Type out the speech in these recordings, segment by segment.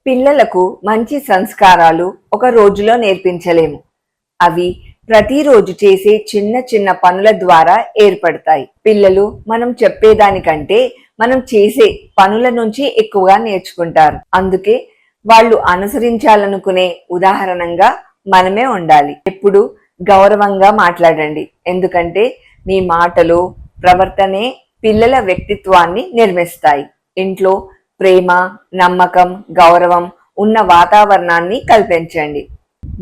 పిల్లలకు మంచి సంస్కారాలు ఒక రోజులో నేర్పించలేము. అవి ప్రతిరోజు చేసే చిన్న చిన్న పనుల ద్వారా ఏర్పడతాయి. పిల్లలు మనం చెప్పేదానికంటే మనం చేసే పనుల నుంచి ఎక్కువగా నేర్చుకుంటారు. అందుకే వాళ్ళు అనుసరించాలనుకునే ఉదాహరణంగా మనమే ఉండాలి. ఎప్పుడు గౌరవంగా మాట్లాడండి, ఎందుకంటే మీ మాటలు, ప్రవర్తనే పిల్లల వ్యక్తిత్వాన్ని నిర్మిస్తాయి. ఇంట్లో ప్రేమ, నమ్మకం, గౌరవం ఉన్న వాతావరణాన్ని కల్పించండి.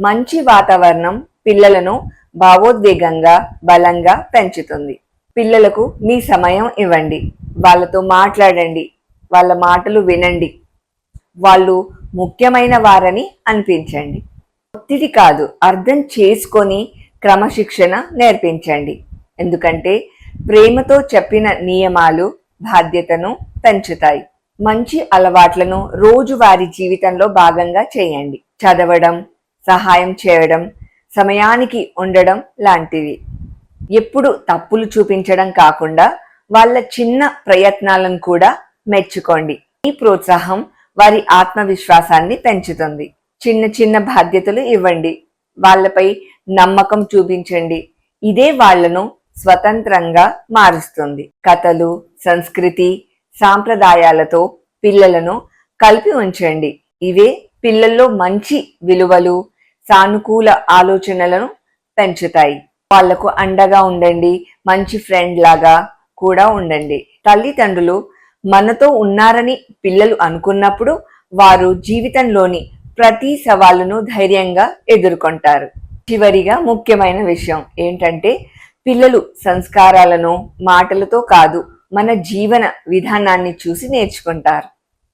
మంచి వాతావరణం పిల్లలను భావోద్వేగంగా, బలంగా పెంచుతుంది. పిల్లలకు మీ సమయం ఇవ్వండి, వాళ్ళతో మాట్లాడండి, వాళ్ళ మాటలు వినండి. వాళ్ళు ముఖ్యమైన వారని అనిపించండి. ఒత్తిడి కాదు, అర్థం చేసుకొని క్రమశిక్షణ నేర్పించండి. ఎందుకంటే ప్రేమతో చెప్పిన నియమాలు బాధ్యతను పెంచుతాయి. మంచి అలవాట్లను రోజువారీ జీవితంలో భాగంగా చేయండి. చదవడం, సహాయం చేయడం, సమయానికి ఉండడం లాంటివి. ఎప్పుడు తప్పులు చూపించడం కాకుండా వాళ్ళ చిన్న ప్రయత్నాలను కూడా మెచ్చుకోండి. ఈ ప్రోత్సాహం వారి ఆత్మవిశ్వాసాన్ని పెంచుతుంది. చిన్న చిన్న బాధ్యతలు ఇవ్వండి, వాళ్ళపై నమ్మకం చూపించండి. ఇదే వాళ్లను స్వతంత్రంగా మారుస్తుంది. కథలు, సంస్కృతి, సాంప్రదాయాలతో పిల్లలను కలిపి ఉంచండి. ఇవే పిల్లల్లో మంచి విలువలు, సానుకూల ఆలోచనలను పెంచుతాయి. వాళ్లకు అండగా ఉండండి, మంచి ఫ్రెండ్ లాగా కూడా ఉండండి. తల్లిదండ్రులు మనతో ఉన్నారని పిల్లలు అనుకున్నప్పుడు వారు జీవితంలోని ప్రతి సవాలును ధైర్యంగా ఎదుర్కొంటారు. చివరిగా ముఖ్యమైన విషయం ఏంటంటే, పిల్లలు సంస్కారాలను మాటలతో కాదు, మన జీవన విధానాన్ని చూసి నేర్చుకుంటారు.